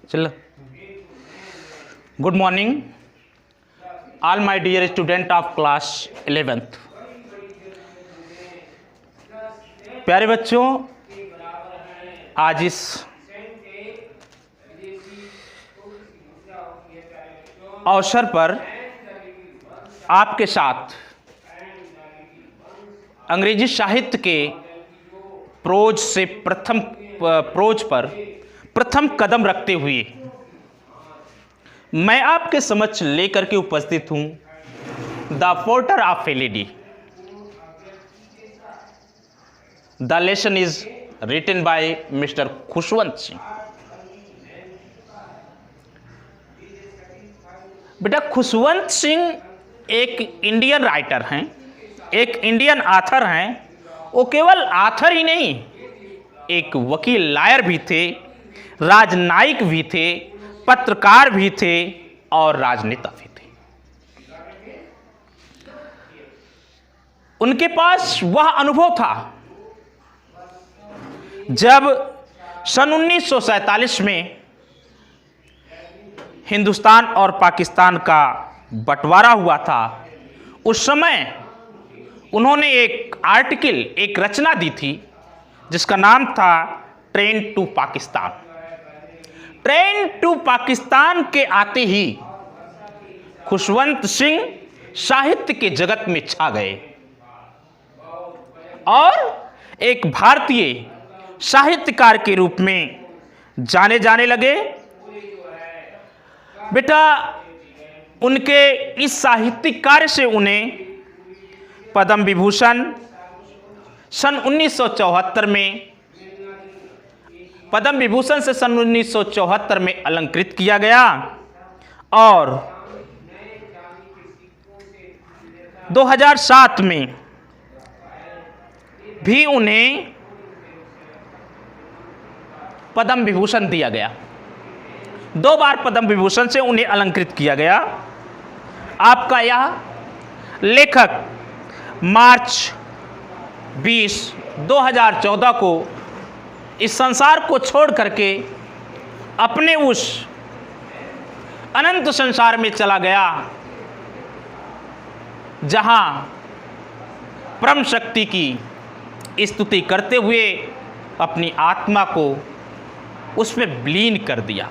चलो। Good morning all my dear student of class 11th। प्यारे बच्चों, आज इस अवसर पर आपके साथ अंग्रेजी साहित्य के प्रोज पर प्रथम कदम रखते हुए मैं आपके समक्ष लेकर के उपस्थित हूं the portrait of a lady. The lesson is written by mister Khushwant Singh. बेटा, खुशवंत सिंह एक इंडियन राइटर हैं, एक इंडियन आथर हैं। वो केवल आथर ही नहीं, एक वकील लायर भी थे, राजनयिक भी थे, पत्रकार भी थे और राजनेता भी थे। उनके पास वह अनुभव था जब सन 1947 में हिंदुस्तान और पाकिस्तान का बंटवारा हुआ था। उस समय उन्होंने एक आर्टिकल, एक रचना दी थी जिसका नाम था train to Pakistan. Train to Pakistan के आते ही खुशवंत सिंह साहित्य के जगत में छा गए और एक भारतीय साहित्यकार के रूप में जाने जाने लगे। बेटा, उनके इस साहित्यिक कार्य से उन्हें पद्म विभूषण सन 1974 में, पद्म विभूषण से सन 1974 में अलंकृत किया गया और 2007 में भी उन्हें पद्म विभूषण दिया गया। 2 बार पद्म विभूषण से उन्हें अलंकृत किया गया। आपका यह लेखक मार्च 20, 2014 को इस संसार को छोड़ करके अपने उस अनंत संसार में चला गया जहां परम शक्ति की स्तुति करते हुए अपनी आत्मा को उसमें विलीन कर दिया।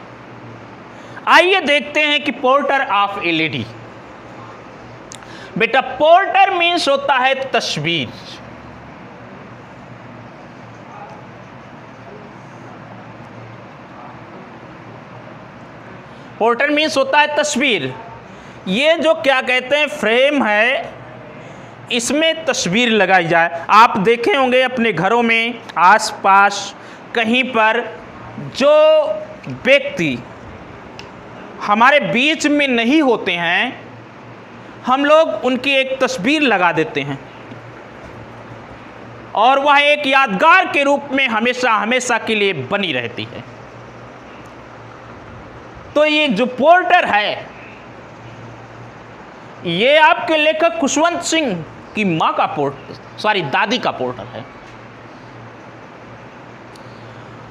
आइए देखते हैं कि पोर्टर ऑफ ए लेडी। बेटा, पोर्टर मीन्स होता है तस्वीर। पोर्टर मीन्स होता है तस्वीर। ये जो क्या कहते हैं फ्रेम है, इसमें तस्वीर लगाई जाए। आप देखे होंगे अपने घरों में आसपास कहीं पर जो व्यक्ति हमारे बीच में नहीं होते हैं, हम लोग उनकी एक तस्वीर लगा देते हैं और वह एक यादगार के रूप में हमेशा हमेशा के लिए बनी रहती है। तो ये जो पोर्टर है, ये आपके लेखक खुशवंत सिंह की मां का दादी का पोर्टर है।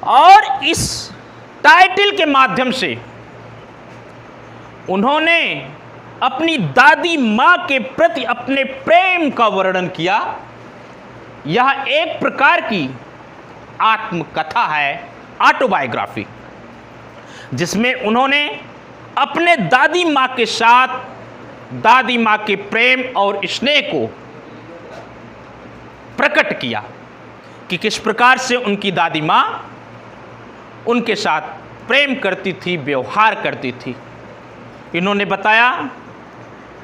और इस टाइटल के माध्यम से उन्होंने अपनी दादी मां के प्रति अपने प्रेम का वर्णन किया। यह एक प्रकार की आत्मकथा है, ऑटोबायोग्राफी, जिसमें उन्होंने अपने दादी मां के साथ दादी मां के प्रेम और स्नेह को प्रकट किया कि किस प्रकार से उनकी दादी मां उनके साथ प्रेम करती थी, व्यवहार करती थी। इन्होंने बताया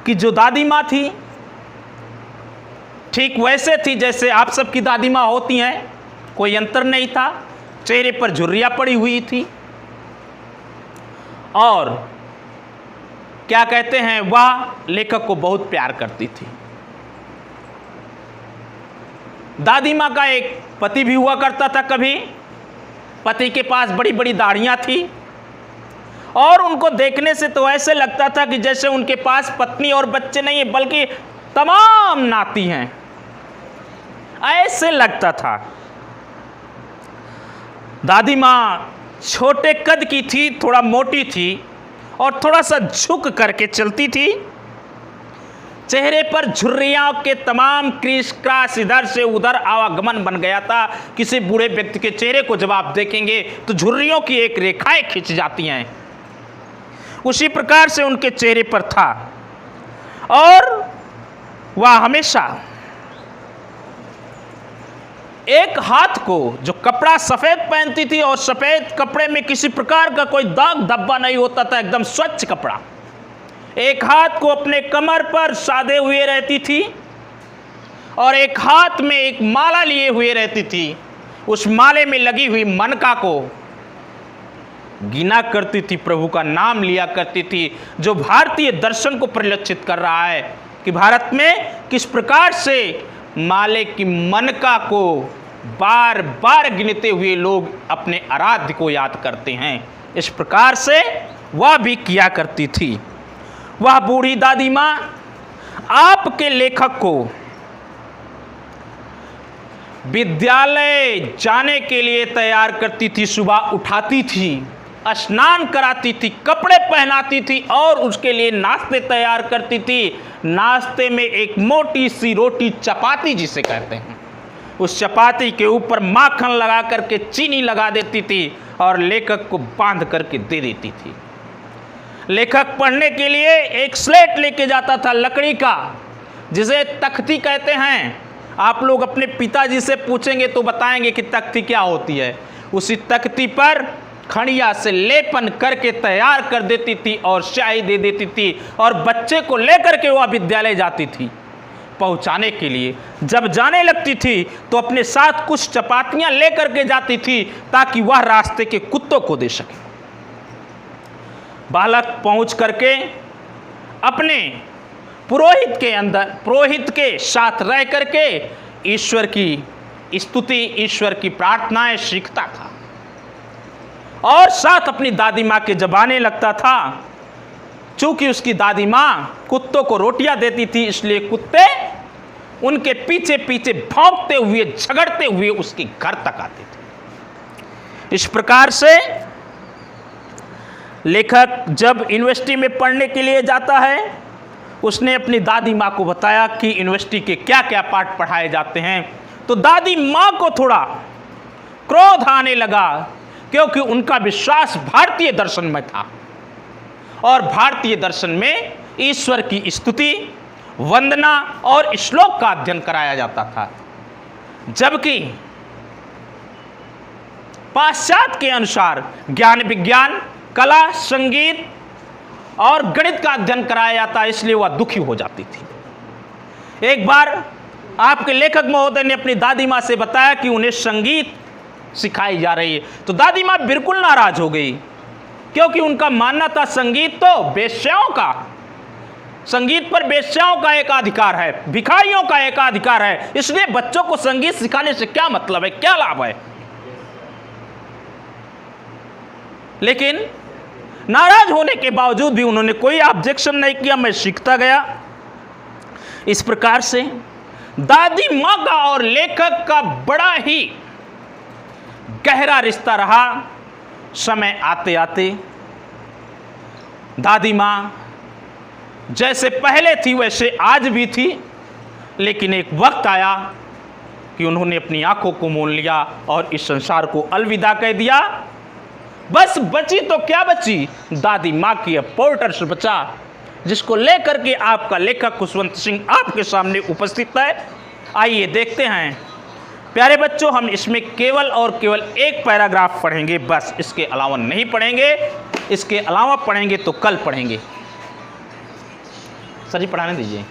कि जो दादी मां थी ठीक वैसे थी जैसे आप सबकी दादी मां होती हैं, कोई अंतर नहीं था। चेहरे पर झुर्रियां पड़ी हुई थी और क्या कहते हैं, वह लेखक को बहुत प्यार करती थी। दादी मां का एक पति भी हुआ करता था। कभी पति के पास बड़ी बड़ी दाढ़ियां थी और उनको देखने से तो ऐसे लगता था कि जैसे उनके पास पत्नी और बच्चे नहीं है बल्कि तमाम नाती हैं, ऐसे लगता था। दादी माँ छोटे कद की थी, थोड़ा मोटी थी और थोड़ा सा झुक करके चलती थी। चेहरे पर झुर्रियों के तमाम क्रीस क्रास इधर से उधर आवागमन बन गया था। किसी बूढ़े व्यक्ति के चेहरे को जब आप देखेंगे तो झुर्रियों की एक रेखाएं खिंच जाती हैं, उसी प्रकार से उनके चेहरे पर था। और वह हमेशा एक हाथ को, जो कपड़ा सफ़ेद पहनती थी और सफ़ेद कपड़े में किसी प्रकार का कोई दाग धब्बा नहीं होता था, एकदम स्वच्छ कपड़ा, एक हाथ को अपने कमर पर साधे हुए रहती थी और एक हाथ में एक माला लिए हुए रहती थी। उस माले में लगी हुई मनका को गिना करती थी, प्रभु का नाम लिया करती थी, जो भारतीय दर्शन को परिलक्षित कर रहा है कि भारत में किस प्रकार से माले की मनका को बार बार गिनते हुए लोग अपने आराध्य को याद करते हैं। इस प्रकार से वह भी किया करती थी। वह बूढ़ी दादी माँ आपके लेखक को विद्यालय जाने के लिए तैयार करती थी। सुबह उठाती थी, स्नान कराती थी, कपड़े पहनाती थी और उसके लिए नाश्ते तैयार करती थी। नाश्ते में एक मोटी सी रोटी, चपाती जिसे कहते हैं, उस चपाती के ऊपर माखन लगा करके चीनी लगा देती थी और लेखक को बांध करके दे देती थी। लेखक पढ़ने के लिए एक स्लेट लेके जाता था लकड़ी का, जिसे तख्ती कहते हैं। आप लोग अपने पिताजी से पूछेंगे तो बताएंगे कि तख्ती क्या होती है। उसी तख्ती पर खड़िया से लेपन करके तैयार कर देती थी और स्याही दे देती थी और बच्चे को लेकर के वह विद्यालय जाती थी पहुंचाने के लिए। जब जाने लगती थी तो अपने साथ कुछ चपातियां लेकर के जाती थी ताकि वह रास्ते के कुत्तों को दे सके। बालक पहुंच करके अपने पुरोहित के साथ रह करके ईश्वर की स्तुति, ईश्वर की प्रार्थनाएं सीखता था और साथ अपनी दादी माँ के जबाने लगता था। चूंकि उसकी दादी माँ कुत्तों को रोटियां देती थी, इसलिए कुत्ते उनके पीछे पीछे भौंकते हुए, झगड़ते हुए उसके घर तक आते थे। इस प्रकार से लेखक जब यूनिवर्सिटी में पढ़ने के लिए जाता है, उसने अपनी दादी माँ को बताया कि यूनिवर्सिटी के क्या क्या पाठ पढ़ाए जाते हैं। तो दादी माँ को थोड़ा क्रोध आने लगा, क्योंकि उनका विश्वास भारतीय दर्शन में था और भारतीय दर्शन में ईश्वर की स्तुति, वंदना और श्लोक का अध्ययन कराया जाता था, जबकि पाश्चात्य के अनुसार ज्ञान विज्ञान, कला, संगीत और गणित का अध्ययन कराया जाता, इसलिए वह दुखी हो जाती थी। एक बार आपके लेखक महोदय ने अपनी दादी माँ से बताया कि उन्हें संगीत सिखाई जा रही है, तो दादी माँ बिल्कुल नाराज हो गई, क्योंकि उनका मानना था संगीत तो वेश्याओं का, संगीत पर वेश्याओं का एकाधिकार है, भिखारियों का एकाधिकार है, इसलिए बच्चों को संगीत सिखाने से क्या मतलब है, क्या लाभ है। लेकिन नाराज होने के बावजूद भी उन्होंने कोई ऑब्जेक्शन नहीं किया, मैं सीखता गया। इस प्रकार से दादी माँ का और लेखक का बड़ा ही गहरा रिश्ता रहा। समय आते आते दादी माँ जैसे पहले थी वैसे आज भी थी, लेकिन एक वक्त आया कि उन्होंने अपनी आंखों को मोल लिया और इस संसार को अलविदा कह दिया। बस बची तो क्या बची, दादी माँ की पोर्टर्स बचा, जिसको लेकर के आपका लेखक खुशवंत सिंह आपके सामने उपस्थित है। आइए देखते हैं प्यारे बच्चों, हम इसमें केवल और केवल एक पैराग्राफ पढ़ेंगे, बस इसके अलावा नहीं पढ़ेंगे। इसके अलावा पढ़ेंगे तो कल पढ़ेंगे। सर जी पढ़ाने दीजिए।